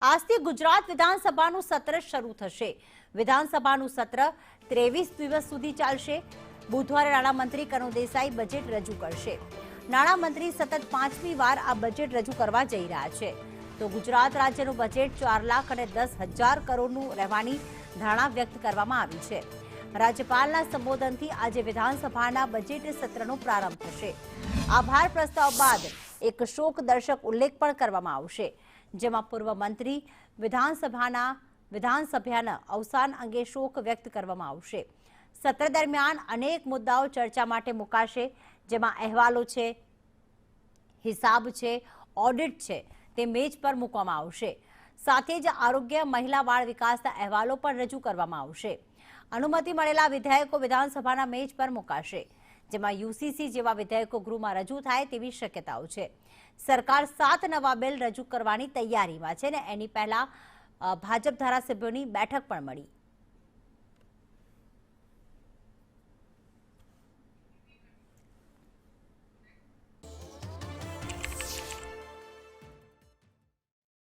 આજથી ગુજરાત વિધાનસભાનું સત્ર શરૂ થશે। વિધાનસભાનું સત્ર 23 દિવસ સુધી ચાલશે। બુધવારે નાણામંત્રી કનુ દેસાઈ બજેટ રજૂ કરશે। નાણામંત્રી સતત 5મી વાર આ બજેટ રજૂ કરવા જઈ રહ્યા છે। તો ગુજરાત રાજ્યનું બજેટ 4,10,000 કરોડનું રહેવાની ધારણા વ્યક્ત કરવામાં આવી છે। રાજ્યપાલના સંબોધનથી આજે વિધાનસભાના બજેટ સત્રનો પ્રારંભ થશે। આભાર પ્રસ્તાવ બાદ એક શોકદર્શક ઉલ્લેખ પણ કરવામાં આવશે, જેમાં પૂર્વ મંત્રી વિધાનસભાના અવસાન અંગે શોક વ્યક્ત કરવામાં આવશે। સત્ર દરમિયાન અનેક મુદ્દાઓ ચર્ચા માટે મુકાશે, જેમાં અહેવાલો છે, હિસાબ છે, ઓડિટ છે, તે મેજ પર મૂકવામાં આવશે। સાથે જ આરોગ્ય, મહિલા, બાળ વિકાસના અહેવાલો પણ રજૂ કરવામાં આવશે। અનુમતિ મળેલા વિધેયકો વિધાનસભાના મેજ પર મુકાશે, જેમાં યુસીસી જેવા વિધેયકો ગૃહમાં રજૂ થાય તેવી શક્યતાઓ છે। સરકાર 7 નવા બિલ રજૂ કરવાની તૈયારીમાં છે ને એની પહેલા ભાજપ ધારાસભ્યોની બેઠક પણ મળી।